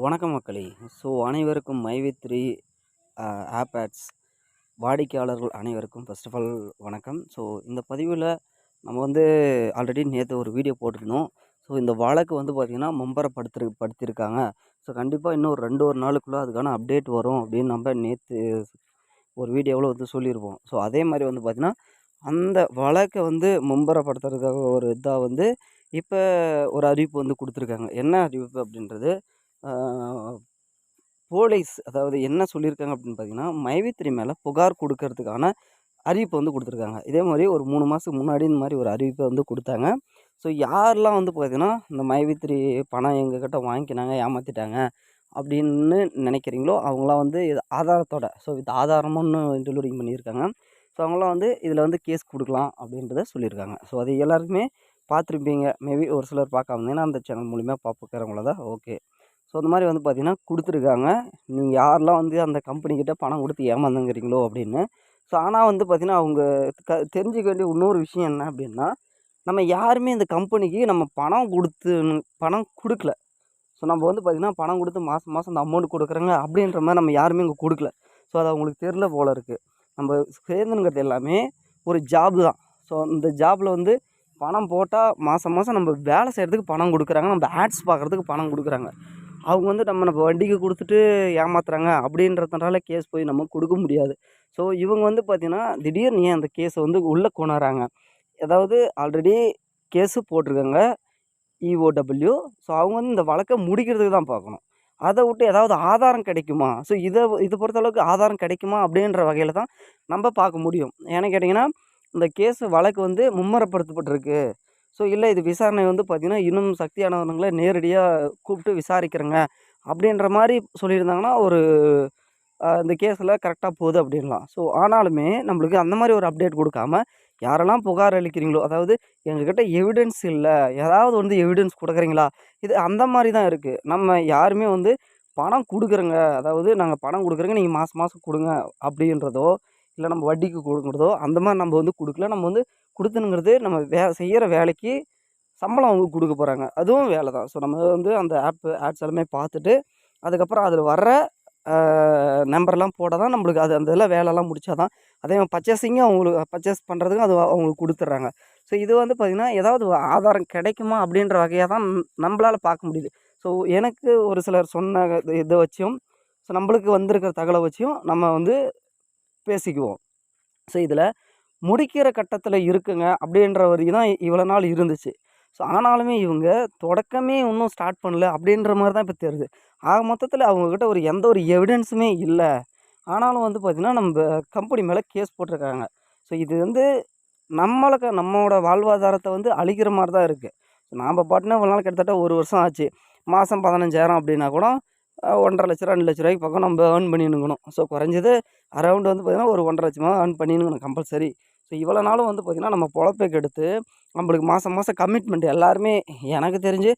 வணக்கம் மக்களே. அனைவருக்கும் மைவி3 ஆப் ஆட்ஸ் வாடிக்கையாளர்கள் அனைவருக்கும் ஃபர்ஸ்ட் ஆஃப் ஆல் வணக்கம். இந்த பதிவில் நம்ம ஆல்ரெடி நேற்று ஒரு வீடியோ போட்டிருந்தோம். இந்த வழக்கு பார்த்திங்கன்னா படுத்திருக்காங்க. கண்டிப்பாக இன்னும் ஒரு நாளுக்குள்ளே அதுக்கான அப்டேட் வரும் அப்படின்னு நம்ம நேற்று ஒரு வீடியோவில் சொல்லியிருப்போம். அதே மாதிரி பார்த்திங்கன்னா அந்த வழக்கை மும்பரப்படுத்துறதுக்காக ஒரு இதாக இப்போ ஒரு அறிவிப்பு கொடுத்துருக்காங்க. என்ன அறிவிப்பு அப்படின்றது, போலீஸ் அதாவது என்ன சொல்லியிருக்காங்க அப்படின்னு பார்த்தீங்கன்னா, மைவி3 மேலே புகார் கொடுக்கறதுக்கான அறிவிப்பு கொடுத்துருக்காங்க. இதே மாதிரி ஒரு 3 மாதத்துக்கு முன்னாடி இந்த மாதிரி ஒரு அறிவிப்பை கொடுத்தாங்க. யாரெல்லாம் பார்த்தீங்கன்னா இந்த மைவி3 பணம் எங்ககிட்ட வாங்கிக்கினாங்க, ஏமாற்றிட்டாங்க அப்படின்னு நினைக்கிறீங்களோ அவங்களாம் இது ஆதாரத்தோட வித் ஆதாரமுன்னு இன்க்ளூடிங் பண்ணியிருக்காங்க. அவங்களாம் இதில் கேஸ் கொடுக்கலாம் அப்படின்றத சொல்லியிருக்காங்க. அது எல்லாருக்குமே பார்த்துருப்பீங்க. மேபி ஒரு சிலர் பார்க்காம இருந்தீங்கன்னா அந்த சேனல் மூலிமா பார்க்குறவங்கள தான் ஓகே. அந்த மாதிரி பார்த்தீங்கன்னா கொடுத்துருக்காங்க. நீங்கள் யாரெல்லாம் அந்த கம்பெனிக்கிட்ட பணம் கொடுத்து ஏமாந்துங்கிறீங்களோ அப்படின்னு. ஆனால் பார்த்தீங்கன்னா அவங்க தெரிஞ்சுக்க வேண்டிய இன்னொரு விஷயம் என்ன அப்படின்னா, நம்ம யாருமே இந்த கம்பெனிக்கு நம்ம பணம் கொடுக்கல. நம்ம பார்த்திங்கன்னா பணம் கொடுத்து மாதம் மாதம் அந்த அமௌண்ட் கொடுக்குறேங்க அப்படின்ற மாதிரி நம்ம யாருமே இங்கே கொடுக்கல. அது அவங்களுக்கு தெரில போல் இருக்குது. நம்ம சேர்ந்துங்கிறது எல்லாமே ஒரு ஜாப் தான். இந்த ஜாபில் பணம் போட்டால் மாதம் மாதம் நம்ம வேலை செய்கிறதுக்கு பணம் கொடுக்குறாங்க, நம்ம ஆட்ஸ் பார்க்குறதுக்கு பணம் கொடுக்குறாங்க. அவங்க நம்ம வட்டிக்கு கொடுத்துட்டு ஏமாத்துறாங்க அப்படின்றதுனால கேஸ் போய் நம்ம கொடுக்க முடியாது. இவங்க பார்த்திங்கன்னா திடீர்னு ஏன் அந்த கேஸை உள்ளே கொணராங்க. அதாவது ஆல்ரெடி கேஸு போட்டிருக்காங்க EOW. அவங்க இந்த வழக்கை முடிக்கிறதுக்கு தான் பார்க்கணும். அதை விட்டு ஏதாவது ஆதாரம் கிடைக்குமா, இதை பொறுத்தளவுக்கு ஆதாரம் கிடைக்குமா அப்படின்ற வகையில் தான் நம்ம பார்க்க முடியும். ஏன்னு கேட்டிங்கன்னா, இந்த கேஸு வழக்கு மும்மரப்படுத்தப்பட்டிருக்கு. இல்லை இது விசாரணை பார்த்திங்கன்னா இன்னும் சக்தியானவங்களை நேரடியாக கூப்பிட்டு விசாரிக்கிறேங்க அப்படின்ற மாதிரி சொல்லியிருந்தாங்கன்னா ஒரு இந்த கேஸில் கரெக்டாக போகுது அப்படின்லாம். ஆனாலுமே நம்மளுக்கு அந்த மாதிரி ஒரு அப்டேட் கொடுக்காம யாரெல்லாம் புகார் அளிக்கிறீங்களோ, அதாவது எங்ககிட்ட எவிடன்ஸ் இல்லை, ஏதாவது எவிடன்ஸ் கொடுக்குறீங்களா, இது அந்த மாதிரி தான் இருக்குது. நம்ம யாருமே பணம் கொடுக்குறோங்க, அதாவது நாங்கள் பணம் கொடுக்குறோங்க நீங்கள் மாதம் மாதம் கொடுங்க அப்படின்றதோ, இல்லை நம்ம வட்டிக்கு கொடுக்குறதோ அந்த மாதிரி நம்ம கொடுக்கல. நம்ம கொடுத்துனுங்கிறது நம்ம செய்கிற வேலைக்கு சம்பளம் அவங்க கொடுக்க போகிறாங்க, அதுவும் வேலை தான். நம்ம அந்த ஆட்ஸ் எல்லாமே பார்த்துட்டு அதுக்கப்புறம் அதில் வர்ற நம்பர்லாம் போட தான் நம்மளுக்கு அந்த இதெல்லாம் வேலைலாம் முடித்தா தான். அதே மாதிரி பர்ச்சேஸிங்கும் அவங்களுக்கு பர்ச்சேஸ் பண்ணுறதுக்கும் அது அவங்களுக்கு கொடுத்துட்றாங்க. இது பார்த்திங்கன்னா ஏதாவது ஆதாரம் கிடைக்குமா அப்படின்ற வகையாக தான் நம்மளால் பார்க்க முடியுது. எனக்கு ஒரு சிலர் சொன்ன இதை வச்சும் நம்மளுக்கு வந்திருக்கிற தகவலை வச்சும் நம்ம பேசிக்குவோம். இதில் முடிக்கிற கட்டத்தில் இருக்குங்க அப்படின்ற வரைக்கும் தான் இவ்வளோ நாள் இருந்துச்சு. ஆனாலுமே இவங்க தொடக்கமே இன்னும் ஸ்டார்ட் பண்ணல அப்படின்ற மாதிரி தான் இப்போ தெரியுது. ஆக மொத்தத்தில் அவங்கக்கிட்ட எந்த ஒரு எவிடன்ஸுமே இல்லை. ஆனாலும் பார்த்திங்கன்னா நம்ம கம்பெனி மேலே கேஸ் போட்டிருக்காங்க. இது நம்மளோட வாழ்வாதாரத்தை அழிக்கிற மாதிரி தான் இருக்குது. நாம் பாட்டுனா இவ்வளோ நாள் கிட்டத்தட்ட 1 வருஷம் ஆச்சு. மாதம் 15,000 அப்படின்னா கூட 1,50,000 2,00,000 ரூபாய்க்கு பக்கம் நம்ம ஏர்ன் பண்ணிணுங்கணும். குறைஞ்சது அரௌண்ட் பார்த்திங்கன்னா ஒரு 1,50,000 லட்சமாக ஏர்ன் பண்ணிணுங்கணும் கம்பல்சரி. இவ்வளோ நாளும் பார்த்திங்கன்னா நம்ம பொழப்பை கெடுத்து நம்மளுக்கு மாதம் மாதம் கமிட்மெண்ட் எல்லாருமே எனக்கு தெரிஞ்சு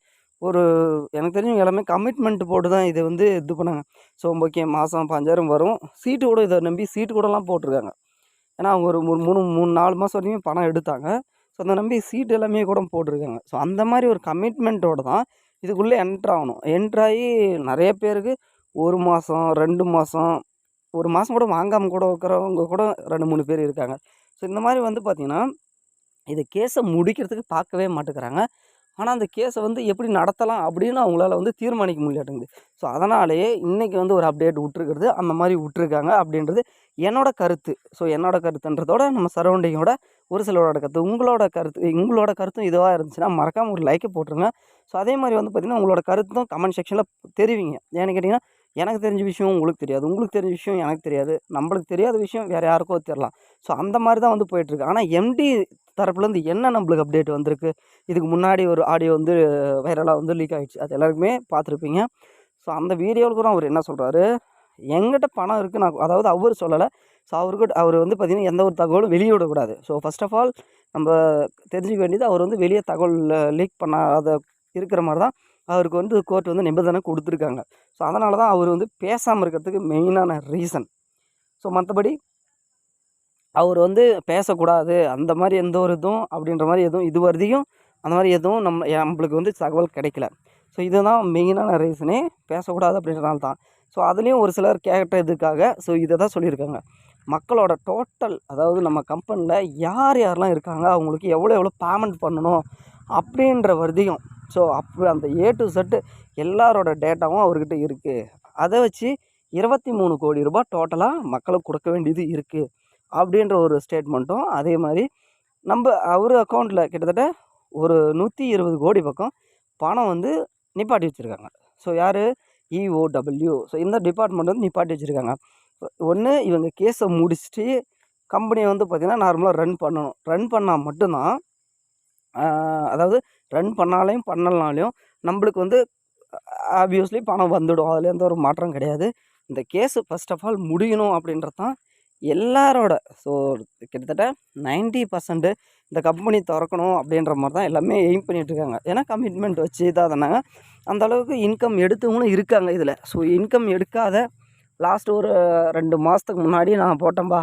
எல்லாமே கமிட்மெண்ட் போட்டு தான் இதை இது பண்ணாங்க. ஓகே மாதம் 5,000 வரும், சீட்டு கூட இதை நம்பி சீட்டு கூடலாம் போட்டிருக்காங்க. ஏன்னா அவங்க ஒரு 3-4 மாதம் வரைக்கும் பணம் எடுத்தாங்க. அதை நம்பி சீட்டு எல்லாமே கூட போட்டிருக்காங்க. அந்த மாதிரி ஒரு கமிட்மெண்ட்டோடு தான் இதுக்குள்ளே என்ட்ராகணும். என்ட்ராகி நிறைய பேருக்கு 1 மாதம் 2 மாதம் 1 மாதம் கூட வாங்காமல் கூட இருக்கிறவங்க கூட 2-3 பேர் இருக்காங்க. இந்த மாதிரி பார்த்திங்கன்னா இதை கேஸை முடிக்கிறதுக்கு பார்க்கவே மாட்டேங்கிறாங்க. ஆனால் அந்த கேஸை எப்படி நடத்தலாம் அப்படின்னு அவங்களால தீர்மானிக்க முடியாட்டுங்குது. அதனாலேயே இன்றைக்கி ஒரு அப்டேட் விட்ருக்கிறது அந்த மாதிரி விட்ருக்காங்க அப்படின்றது என்னோடய கருத்து. என்னோட கருத்துன்றதோட நம்ம சரௌண்டிங்கோட ஒரு சிலரோட கருத்து, உங்களோட கருத்தும் இதுவாக இருந்துச்சுன்னா மறக்காமல் ஒரு லைக்கை போட்டுருங்க. அதே மாதிரி பார்த்திங்கன்னா உங்களோட கருத்தும் கமெண்ட் செக்ஷனில் தெரிவிங்க. ஏன்னு கேட்டிங்கன்னா எனக்கு தெரிஞ்ச விஷயம் உங்களுக்கு தெரியாது, உங்களுக்கு தெரிஞ்ச விஷயம் எனக்கு தெரியாது, நம்மளுக்கு தெரியாத விஷயம் வேறு யாருக்கோ தெரியலாம். அந்த மாதிரி தான் போயிட்டுருக்கு. ஆனால் எம்டி தரப்புலேருந்து என்ன நம்மளுக்கு அப்டேட் வந்திருக்கு, இதுக்கு முன்னாடி ஒரு ஆடியோ வைரலாக லீக் ஆகிடுச்சு, அது எல்லாருக்குமே பார்த்துருப்பீங்க. அந்த வீடியோவில் கூட அவர் என்ன சொல்கிறாரு, எங்கிட்ட பணம் இருக்குது, நான் அதாவது அவர் சொல்லலை. அவர் பார்த்திங்கன்னா எந்த ஒரு தகவலும் வெளியிடக்கூடாது. ஃபர்ஸ்ட் ஆஃப் ஆல் நம்ம தெரிஞ்சுக்க வேண்டியது, அவர் வெளியே தகவல் லீக் பண்ணாத இருக்கிற மாதிரி தான் அவருக்கு கோர்ட் நிபந்தனை கொடுத்துருக்காங்க. அதனால தான் அவர் பேசாமல் இருக்கிறதுக்கு மெயினான ரீசன். மற்றபடி அவர் பேசக்கூடாது அந்த மாதிரி எந்த ஒரு இதுவும் அப்படின்ற மாதிரி எதுவும் இது வரையும் அந்த மாதிரி எதுவும் நம்மளுக்கு தகவல் கிடைக்கல. ஸோ இதுதான் மெயினான ரீசனே, பேசக்கூடாது அப்படின்றனால தான். ஸோ அதுலேயும் ஒரு சிலர் கேட்டதுக்காக ஸோ இதை தான் சொல்லியிருக்காங்க. மக்களோட டோட்டல், அதாவது நம்ம கம்பெனியில் யார் யாரெல்லாம் இருக்காங்க, அவங்களுக்கு எவ்வளோ எவ்வளோ பேமெண்ட் பண்ணணும் அப்படின்ற வரையும், ஸோ அப்போ அந்த ஏ டு செட்டு எல்லாரோட டேட்டாவும் அவர்கிட்ட இருக்குது. அதை வச்சு 23 கோடி ரூபாய் டோட்டலாக மக்களுக்கு கொடுக்க வேண்டியது இருக்குது அப்படின்ற ஒரு ஸ்டேட்மெண்ட்டும், அதே மாதிரி நம்ம அவர் அக்கௌண்ட்டில் கிட்டத்தட்ட ஒரு 120 கோடி பக்கம் பணம் வந்து நிப்பாட்டி வச்சுருக்காங்க. ஸோ யார்? இஓடபிள்யூ. ஸோ இந்த டிபார்ட்மெண்ட் வந்து நிப்பாட்டி வச்சுருக்காங்க. ஒன்று, இவங்க கேஸை முடிச்சுட்டு கம்பெனியை வந்து பார்த்திங்கன்னா நார்மலாக ரன் பண்ணணும். ரன் பண்ணால் மட்டும்தான், அதாவது ரன் பண்ணாலையும் பண்ணலனாலையும் நம்மளுக்கு வந்து ஆப்வியஸ்லி பணம் வந்துடும். அதில் எந்த ஒரு மாற்றம் கிடையாது. இந்த கேஸு ஃபஸ்ட் ஆஃப் ஆல் முடியணும் அப்படின்றது தான் எல்லாரோட. ஸோ கிட்டத்தட்ட 90% இந்த கம்பெனி திறக்கணும் அப்படின்ற மாதிரி தான் எல்லாமே எய்ம் பண்ணிகிட்ருக்காங்க. ஏன்னா கமிட்மெண்ட் வச்சு தான் தானாங்க அந்த அளவுக்கு இன்கம் எடுத்தவங்களும் இருக்காங்க இதில். ஸோ இன்கம் எடுக்காத லாஸ்ட் ஒரு 2 மாதத்துக்கு முன்னாடி நான் போட்டேன்பா.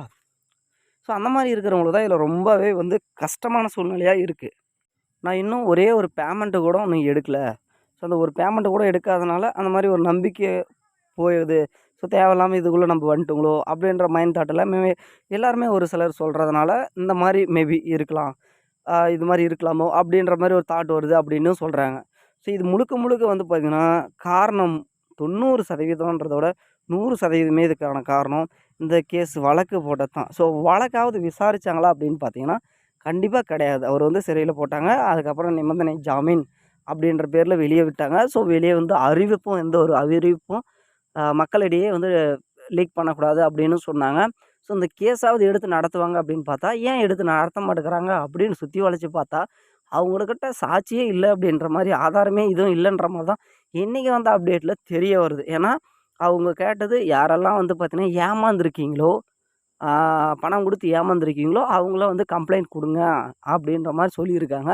ஸோ அந்த மாதிரி இருக்கிறவங்களுக்கு தான் இதில் ரொம்பவே வந்து கஷ்டமான சூழ்நிலையாக இருக்குது. நான் இன்னும் ஒரே ஒரு பேமெண்ட்டு கூட இன்னும் எடுக்கலை. ஸோ அந்த ஒரு பேமெண்ட்டு கூட எடுக்காதனால அந்த மாதிரி ஒரு நம்பிக்கை போயிடுது. ஸோ தேவையில்லாமல் இதுக்குள்ளே நம்ம வந்துட்டுங்களோ அப்படின்ற மைண்ட் தாட் எல்லாமே எல்லாருமே ஒரு சிலர் சொல்கிறதுனால இந்த மாதிரி மேபி இருக்கலாம், இது மாதிரி இருக்கலாமோ அப்படின்ற மாதிரி ஒரு தாட் வருது அப்படின்னு சொல்கிறாங்க. ஸோ இது முழுக்க முழுக்க வந்து பார்த்திங்கன்னா காரணம் 90%ன்றத விட 100% இதுக்கான காரணம் இந்த கேஸ் வழக்கு போட்டது தான். ஸோ வழக்காவது விசாரித்தாங்களா அப்படின்னு பார்த்தீங்கன்னா கண்டிப்பாக கிடையாது. அவர் வந்து சிறையில் போட்டாங்க. அதுக்கப்புறம் நிபந்தனை ஜாமீன் அப்படின்ற பேரில் வெளியே விட்டாங்க. ஸோ வெளியே வந்து அறிவிப்பும், எந்த ஒரு அறிவிப்பும் மக்களிடையே வந்து லீக் பண்ணக்கூடாது அப்படின்னு சொன்னாங்க. ஸோ இந்த கேஸாவது எடுத்து நடத்துவாங்க அப்படின்னு பார்த்தா, ஏன் எடுத்து நடத்த மாட்டேங்கிறாங்க அப்படின்னு சுற்றி வளைச்சி பார்த்தா, அவங்கக்கிட்ட சாட்சியே இல்லை அப்படின்ற மாதிரி, ஆதாரமே இதுவும் இல்லைன்ற மாதிரி தான் இன்றைக்கி வந்து அப்டேட்டில் தெரிய வருது. ஏன்னா அவங்க கேட்டது யாரெல்லாம் வந்து பார்த்திங்கன்னா ஏமாந்துருக்கீங்களோ, பணம் கொடுத்து ஏமாந்துருக்கீங்களோ அவங்களாம் வந்து கம்ப்ளைண்ட் கொடுங்க அப்படின்ற மாதிரி சொல்லியிருக்காங்க.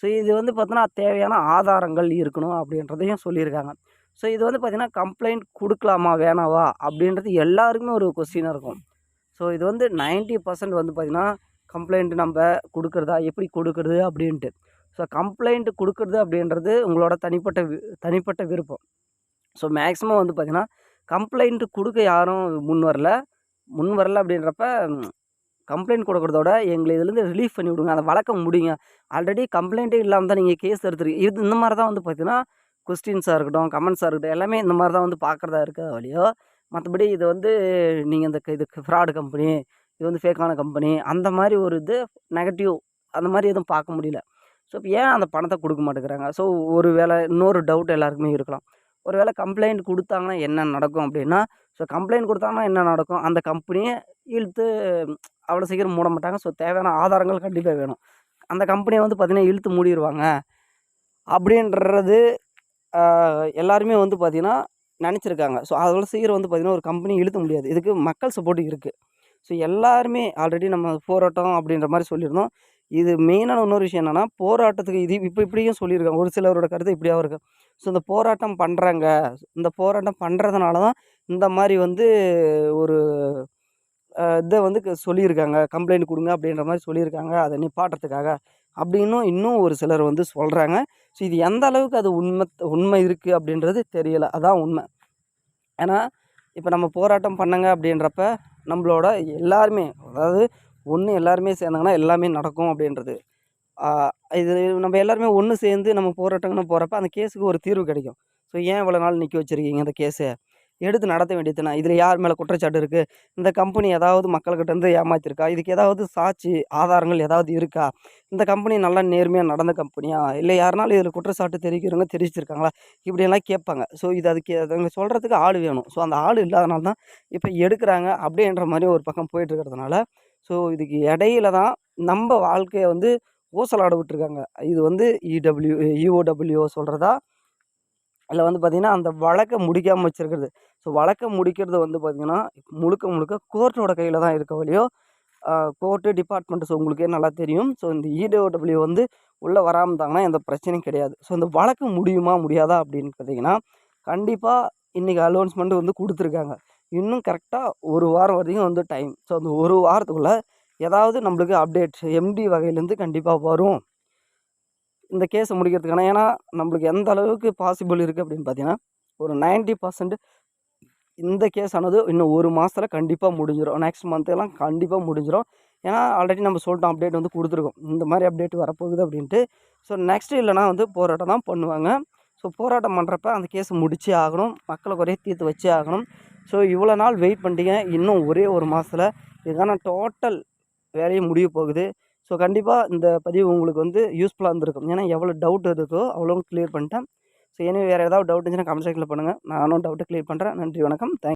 ஸோ இது வந்து பார்த்தோன்னா தேவையான ஆதாரங்கள் இருக்கணும் அப்படின்றதையும் சொல்லியிருக்காங்க. ஸோ இது வந்து பார்த்திங்கன்னா கம்ப்ளைண்ட் கொடுக்கலாமா வேணாவா அப்படின்றது எல்லாருக்குமே ஒரு கொஸ்டினாக இருக்கும். ஸோ இது வந்து 90% வந்து பார்த்திங்கன்னா கம்ப்ளைண்ட் நம்ம கொடுக்குறதா, எப்படி கொடுக்குறது அப்படின்ட்டு. ஸோ கம்ப்ளைண்ட் கொடுக்குறது அப்படின்றது உங்களோட தனிப்பட்ட விருப்பம். ஸோ மேக்ஸிமம் வந்து பார்த்திங்கன்னா கம்ப்ளைண்ட்டு கொடுக்க யாரும் முன் வரல அப்படின்றப்ப கம்ப்ளைண்ட் கொடுக்குறதோட எங்களை இதுலேருந்து ரிலீஃப் பண்ணி விடுங்க, அந்த வழக்க முடிங்க. ஆல்ரெடி கம்ப்ளைண்ட்டே இல்லாமல் தான் நீங்கள் கேஸ் எடுத்துருக்கு. இது இந்த மாதிரி தான் வந்து பார்த்திங்கன்னா கொஸ்டின்ஸாக இருக்கட்டும், கமெண்ட்ஸாக இருக்கட்டும், எல்லாமே இந்த மாதிரி தான் வந்து பார்க்குறதா இருக்க வழியோ, மற்றபடி இது வந்து நீங்கள் இதுக்கு ஃப்ராடு கம்பெனி, இது வந்து ஃபேக்கான கம்பெனி, அந்த மாதிரி ஒரு இது நெகட்டிவ் அந்த மாதிரி எதுவும் பார்க்க முடியல. ஸோ இப்போ ஏன் அந்த பணத்தை கொடுக்க மாட்டேங்கிறாங்க? ஸோ ஒரு வேளை இன்னொரு டவுட் எல்லாருக்குமே இருக்கலாம். ஒரு வேளை கம்ப்ளைண்ட் கொடுத்தாங்கன்னா என்ன நடக்கும் அப்படின்னா, ஸோ கம்ப்ளைண்ட் கொடுத்தாங்கன்னா என்ன நடக்கும்? அந்த கம்பெனியை இழுத்து அவ்வளோ சீக்கிரம் மூட மாட்டாங்க. ஸோ தேவையான ஆதாரங்கள் கண்டிப்பாக வேணும். அந்த கம்பெனியை வந்து பார்த்திங்கன்னா இழுத்து மூடிடுவாங்க அப்படின்றது எல்லாருமே வந்து பார்த்திங்கன்னா நினச்சிருக்காங்க. ஸோ அவ்வளோ சீக்கிரம் வந்து பார்த்திங்கன்னா ஒரு கம்பெனி இழுத்த முடியாது. இதுக்கு மக்கள் சப்போர்ட் இருக்குது. ஸோ எல்லாருமே ஆல்ரெடி நம்ம போராட்டம் அப்படின்ற மாதிரி சொல்லியிருந்தோம். இது மெயினான இன்னொரு விஷயம் என்னென்னா, போராட்டத்துக்கு இது இப்படியும் சொல்லியிருக்காங்க. ஒரு சிலரோட கருத்து இப்படியாவும் இருக்குது. ஸோ இந்த போராட்டம் பண்ணுறாங்க, இந்த போராட்டம் பண்ணுறதுனால தான் இந்த மாதிரி வந்து ஒரு இதை வந்து சொல்லியிருக்காங்க, கம்ப்ளைண்ட் கொடுங்க அப்படின்ற மாதிரி சொல்லியிருக்காங்க, அதை நிப்பாட்டுறதுக்காக அப்படின்னும் இன்னும் ஒரு சிலர் வந்து சொல்கிறாங்க. ஸோ இது எந்த அளவுக்கு அது உண்மை இருக்குது அப்படின்றது தெரியலை. அதான் உண்மை. ஏன்னா இப்போ நம்ம போராட்டம் பண்ணுங்க அப்படின்றப்ப நம்மளோட எல்லாருமே, அதாவது ஒன்று எல்லாருமே சேர்ந்தாங்கன்னா எல்லாமே நடக்கும் அப்படின்றது. இது நம்ம எல்லாருமே ஒன்று சேர்ந்து நம்ம போராட்டம்னு போகிறப்ப அந்த கேஸுக்கு ஒரு தீர்வு கிடைக்கும். ஸோ ஏன் இவ்வளோ நாள் நிற்க வச்சுருக்கீங்க அந்த கேஸை? எடுத்து நடத்த வேண்டியது தானே. இதில் யார் மேலே குற்றச்சாட்டு இருக்குது? இந்த கம்பெனி ஏதாவது மக்கள்கிட்டேருந்து ஏமாற்றிருக்கா? இதுக்கு ஏதாவது சாட்சி ஆதாரங்கள் ஏதாவது இருக்கா? இந்த கம்பெனி நல்லா நேர்மையாக நடந்த கம்பெனியா? இல்லை யாருனாலும் இதில் குற்றச்சாட்டு தெரிவிச்சிருக்காங்களா? இப்படியெல்லாம் கேட்பாங்க. ஸோ அதுங்க சொல்கிறதுக்கு ஆள் வேணும். ஸோ அந்த ஆள் இல்லாதனால தான் இப்போ எடுக்கிறாங்க அப்படின்ற மாதிரி ஒரு பக்கம் போயிட்டுருக்கிறதுனால, ஸோ இதுக்கு இடையில தான் நம்ம வாழ்க்கையை வந்து ஊசலாட விட்டுருக்காங்க. இது வந்து இஓடபிள்யூ சொல்கிறதா, இல்லை வந்து பார்த்திங்கன்னா அந்த வழக்கை முடிக்காமல் வச்சுருக்கிறது. ஸோ வழக்கை முடிக்கிறது வந்து பார்த்திங்கன்னா முழுக்க கோர்ட்டோட கையில் தான் இருக்க வழியோ, கோர்ட்டு டிபார்ட்மெண்ட்டு. ஸோ உங்களுக்கே நல்லா தெரியும். ஸோ இந்த இஓடபிள்யூ வந்து உள்ளே வராமல் இருந்தாங்கன்னா எந்த பிரச்சனையும் கிடையாது. ஸோ இந்த வழக்கு முடியுமா முடியாதா அப்படின்னு பார்த்தீங்கன்னா, கண்டிப்பாக இன்றைக்கி அலௌன்ஸ்மெண்ட் வந்து கொடுத்துருக்காங்க. இன்னும் கரெக்டாக 1 வாரம் வரைக்கும் வந்து டைம். ஸோ அந்த 1 வாரத்துக்குள்ளே ஏதாவது நம்மளுக்கு அப்டேட் எம்டி வகையிலேருந்து கண்டிப்பாக வரும். இந்த கேஸை முடிக்கிறதுக்கான. ஏன்னா நம்மளுக்கு எந்த அளவுக்கு பாசிபிள் இருக்குது அப்படின்னு பார்த்தீங்கன்னா, ஒரு 90% இந்த கேஸ் ஆனது இன்னும் 1 மாசத்துல கண்டிப்பா முடிஞ்சிரும். நெக்ஸ்ட் மந்த்தெல்லாம் கண்டிப்பா முடிஞ்சிரும். ஏன்னா ஆல்ரெடி நம்ம சொல்லிட்டோம், அப்டேட் வந்து குடுத்துருக்கோம். இந்த மாரி அப்டேட் வரப்போகுது அப்படின்ட்டு. ஸோ நெக்ஸ்ட் இல்லைனா வந்து போராட்டம் தான் பண்ணுவாங்க. ஸோ போராட்டம் பண்ணுறப்ப அந்த கேஸை முடிச்சே ஆகணும். மக்கள் குறைய தீர்த்து வச்சே ஆகணும். ஸோ இவ்வளோ நாள் வெயிட் பண்ணிட்டீங்க. இன்னும் ஒரே 1 மாசத்துல இதுக்கான டோட்டல் வேலையும் முடிய போகுது. ஸோ கண்டிப்பா இந்த பதிவு உங்களுக்கு வந்து யூஸ்ஃபுல்லா இருந்திருக்கும். ஏன்னா எவ்வளோ டவுட் இருக்கோ அவ்வளோ கிளியர் பண்ணிட்டேன். ஸோ வேறு ஏதாவது டவுட் இருந்துச்சுன்னா கமெண்ட் செக்ஷன்ல பண்ணுங்க. நானும் டவுட்டை கிளியர் பண்ணுறேன். நன்றி, வணக்கம்.